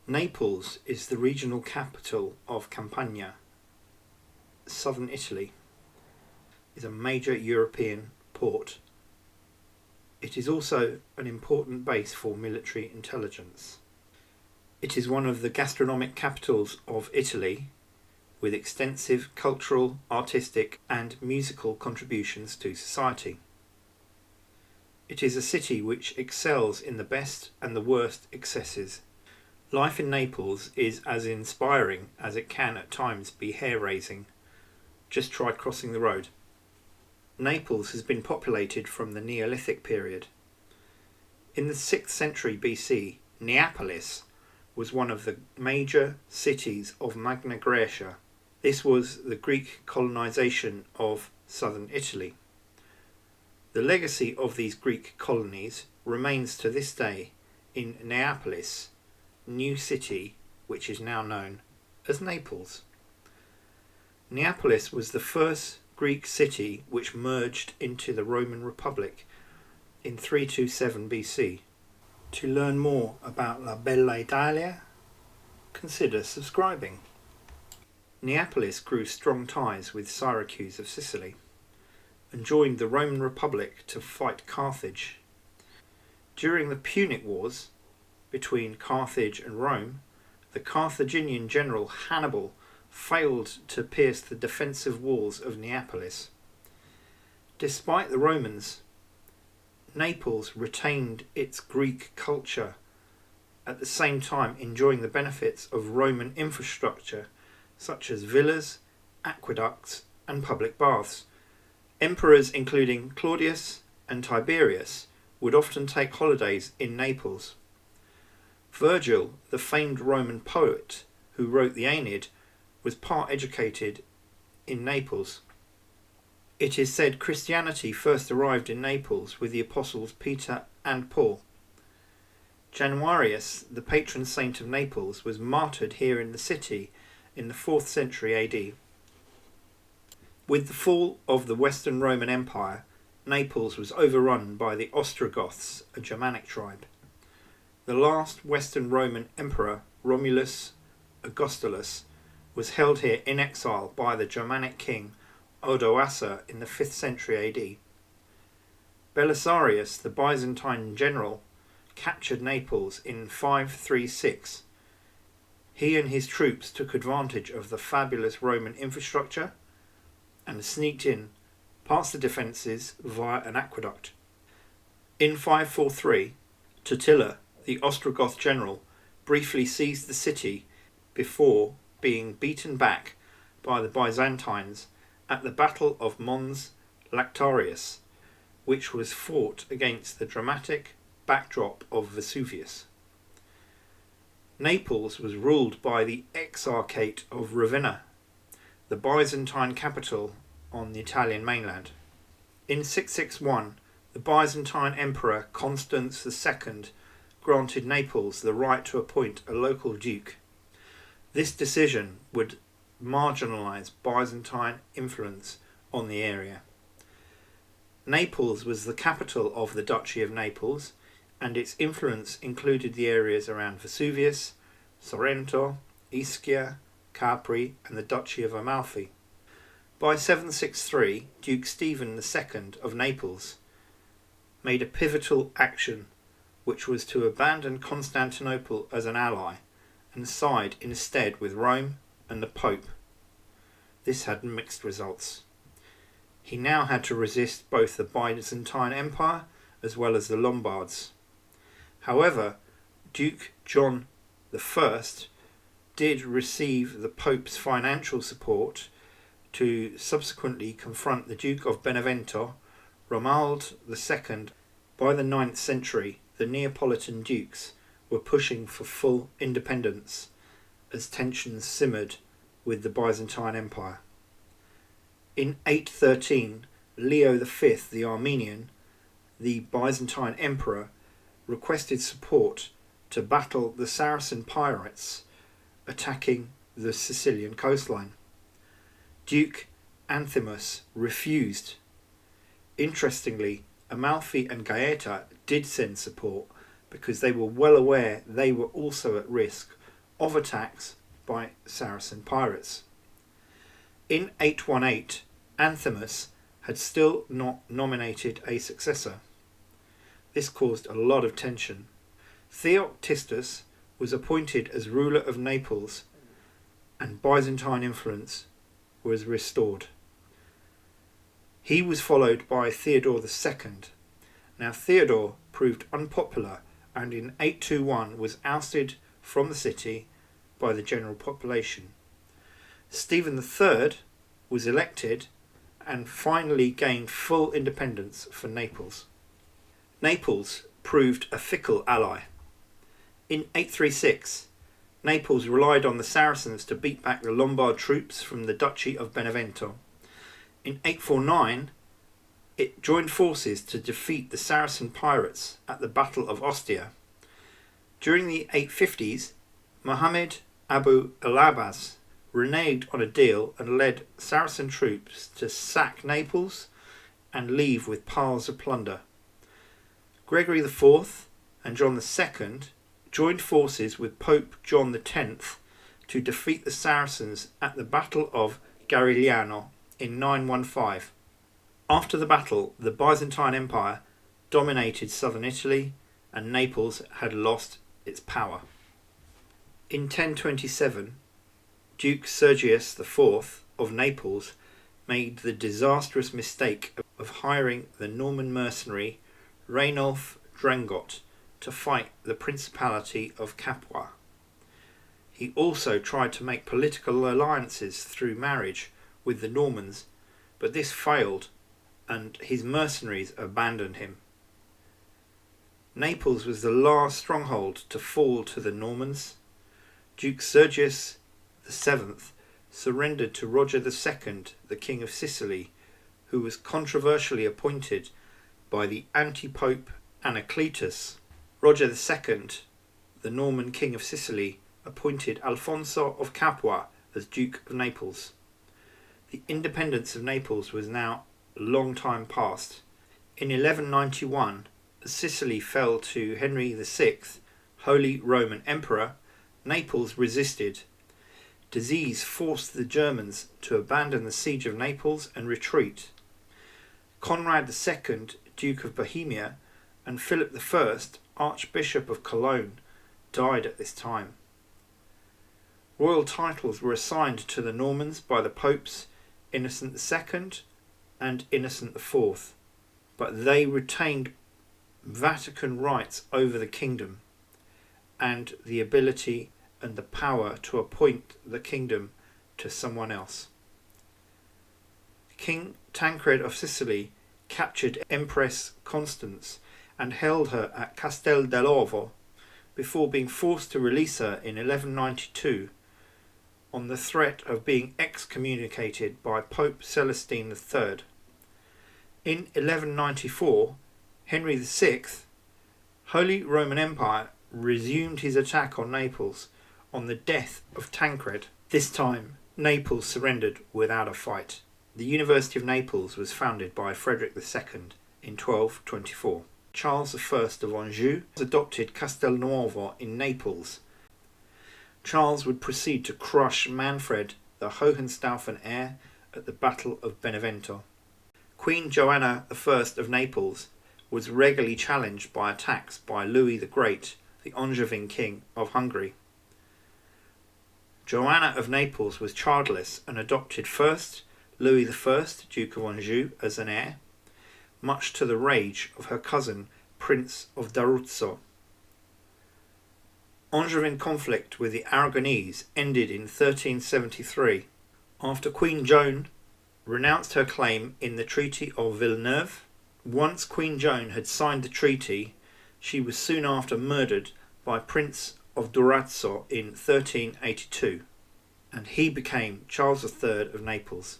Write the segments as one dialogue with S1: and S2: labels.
S1: Naples is the regional capital of Campania. Southern Italy is a major European port. It is also an important base for military intelligence. It is one of the gastronomic capitals of Italy, with extensive cultural, artistic and musical contributions to society. It is a city which excels in the best and the worst excesses. Life in Naples is as inspiring as it can at times be hair-raising. Just try crossing the road. Naples has been populated from the Neolithic period. In the 6th century BC, Neapolis was one of the major cities of Magna Graecia. This was the Greek colonization of southern Italy. The legacy of these Greek colonies remains to this day in Neapolis, new city which is now known as Naples. Neapolis was the first Greek city which merged into the Roman Republic in 327 BC. To learn more about La Bella Italia, consider subscribing. Neapolis grew strong ties with Syracuse of Sicily and joined the Roman Republic to fight Carthage. During the Punic Wars between Carthage and Rome, the Carthaginian general Hannibal failed to pierce the defensive walls of Neapolis. Despite the Romans, Naples retained its Greek culture, at the same time enjoying the benefits of Roman infrastructure such as villas, aqueducts and public baths. Emperors including Claudius and Tiberius would often take holidays in Naples. Virgil, the famed Roman poet who wrote the Aeneid, was part educated in Naples. It is said Christianity first arrived in Naples with the apostles Peter and Paul. Januarius, the patron saint of Naples, was martyred here in the city in the 4th century AD. With the fall of the Western Roman Empire, Naples was overrun by the Ostrogoths, a Germanic tribe. The last Western Roman emperor, Romulus Augustulus, was held here in exile by the Germanic king Odoacer in the 5th century AD. Belisarius, the Byzantine general, captured Naples in 536. He and his troops took advantage of the fabulous Roman infrastructure and sneaked in past the defences via an aqueduct. In 543, Totila, the Ostrogoth general, briefly seized the city before being beaten back by the Byzantines at the Battle of Mons Lactarius, which was fought against the dramatic backdrop of Vesuvius. Naples was ruled by the Exarchate of Ravenna, the Byzantine capital on the Italian mainland. In 661, the Byzantine Emperor Constans II granted Naples the right to appoint a local duke. This decision would marginalise Byzantine influence on the area. Naples was the capital of the Duchy of Naples, and its influence included the areas around Vesuvius, Sorrento, Ischia, Capri and the Duchy of Amalfi. By 763, Duke Stephen II of Naples made a pivotal action, which was to abandon Constantinople as an ally and side instead with Rome and the Pope. This had mixed results. He now had to resist both the Byzantine Empire as well as the Lombards. However, Duke John I did receive the Pope's financial support to subsequently confront the Duke of Benevento, Romuald II. By the 9th century, the Neapolitan dukes were pushing for full independence as tensions simmered with the Byzantine Empire. In 813, Leo V the Armenian, the Byzantine emperor, requested support to battle the Saracen pirates attacking the Sicilian coastline. Duke Anthimus refused. Interestingly, Amalfi and Gaeta did send support because they were well aware they were also at risk of attacks by Saracen pirates. In 818, Anthimus had still not nominated a successor. This caused a lot of tension. Theoctistus was appointed as ruler of Naples, and Byzantine influence was restored. He was followed by Theodore II. Now Theodore proved unpopular and in 821 was ousted from the city by the general population. Stephen III was elected and finally gained full independence for Naples. Naples proved a fickle ally. In 836, Naples relied on the Saracens to beat back the Lombard troops from the Duchy of Benevento. In 849, it joined forces to defeat the Saracen pirates at the Battle of Ostia. During the 850s, Mohammed Abu al-Abbas reneged on a deal and led Saracen troops to sack Naples and leave with piles of plunder. Gregory IV and John II joined forces with Pope John X to defeat the Saracens at the Battle of Garigliano in 915. After the battle, the Byzantine Empire dominated southern Italy and Naples had lost its power. In 1027, Duke Sergius IV of Naples made the disastrous mistake of hiring the Norman mercenary Rainulf Drengot to fight the Principality of Capua. He also tried to make political alliances through marriage with the Normans, but this failed and his mercenaries abandoned him. Naples was the last stronghold to fall to the Normans. Duke Sergius VII surrendered to Roger II, the King of Sicily, who was controversially appointed by the anti-pope Anacletus. Roger II, the Norman King of Sicily, appointed Alfonso of Capua as Duke of Naples. The independence of Naples was now a long time past. In 1191, as Sicily fell to Henry VI, Holy Roman Emperor. Naples resisted. Disease forced the Germans to abandon the siege of Naples and retreat. Conrad II, Duke of Bohemia, and Philip I, Archbishop of Cologne, died at this time. Royal titles were assigned to the Normans by the popes Innocent II and Innocent IV, but they retained Vatican rights over the kingdom and the ability and the power to appoint the kingdom to someone else. King Tancred of Sicily captured Empress Constance and held her at Castel dell'Ovo before being forced to release her in 1192 on the threat of being excommunicated by Pope Celestine III. In 1194, Henry VI, Holy Roman Empire, resumed his attack on Naples on the death of Tancred. This time, Naples surrendered without a fight. The University of Naples was founded by Frederick II in 1224. Charles I of Anjou adopted Castelnuovo in Naples. Charles would proceed to crush Manfred, the Hohenstaufen heir, at the Battle of Benevento. Queen Joanna I of Naples was regularly challenged by attacks by Louis the Great, the Angevin king of Hungary. Joanna of Naples was childless and adopted first Louis I, Duke of Anjou, as an heir, much to the rage of her cousin, Prince of d'Arezzo. Angevin conflict with the Aragonese ended in 1373, after Queen Joan renounced her claim in the Treaty of Villeneuve. Once Queen Joan had signed the treaty, she was soon after murdered by Prince of d'Arezzo in 1382, and he became Charles III of Naples.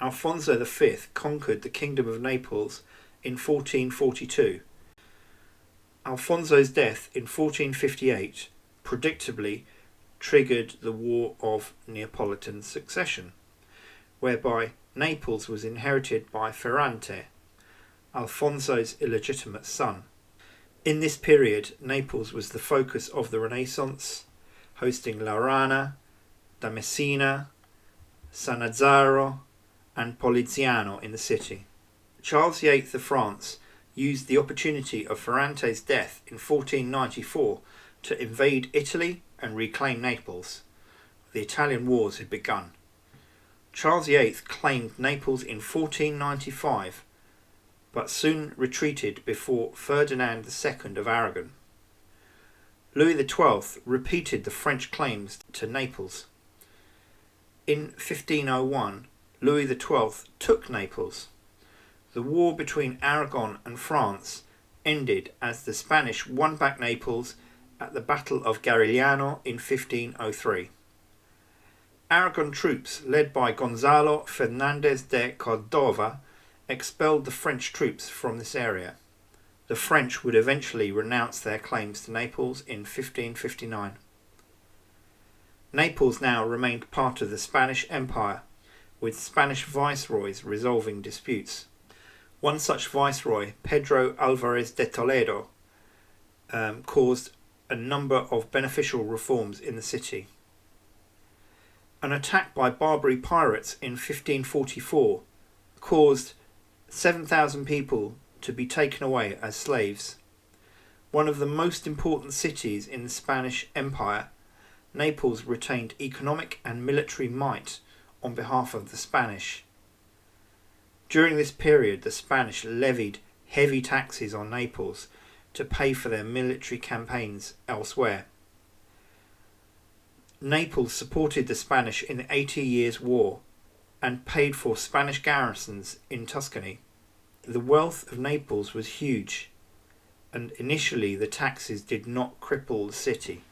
S1: Alfonso V conquered the Kingdom of Naples in 1442. Alfonso's death in 1458 predictably triggered the War of Neapolitan Succession, whereby Naples was inherited by Ferrante, Alfonso's illegitimate son. In this period, Naples was the focus of the Renaissance, hosting Laurana, Damesina, Sanazzaro and Poliziano in the city. Charles VIII of France used the opportunity of Ferrante's death in 1494 to invade Italy and reclaim Naples. The Italian Wars had begun. Charles VIII claimed Naples in 1495, but soon retreated before Ferdinand II of Aragon. Louis XII repeated the French claims to Naples. In 1501, Louis XII took Naples. The war between Aragon and France ended as the Spanish won back Naples at the Battle of Garigliano in 1503. Aragon troops led by Gonzalo Fernandez de Cordova expelled the French troops from this area. The French would eventually renounce their claims to Naples in 1559. Naples now remained part of the Spanish Empire, with Spanish viceroys resolving disputes. One such viceroy, Pedro Alvarez de Toledo, caused a number of beneficial reforms in the city. An attack by Barbary pirates in 1544 caused 7,000 people to be taken away as slaves. One of the most important cities in the Spanish Empire, Naples retained economic and military might on behalf of the Spanish. During this period, the Spanish levied heavy taxes on Naples to pay for their military campaigns elsewhere. Naples supported the Spanish in the 80 Years' War and paid for Spanish garrisons in Tuscany. The wealth of Naples was huge, and initially the taxes did not cripple the city.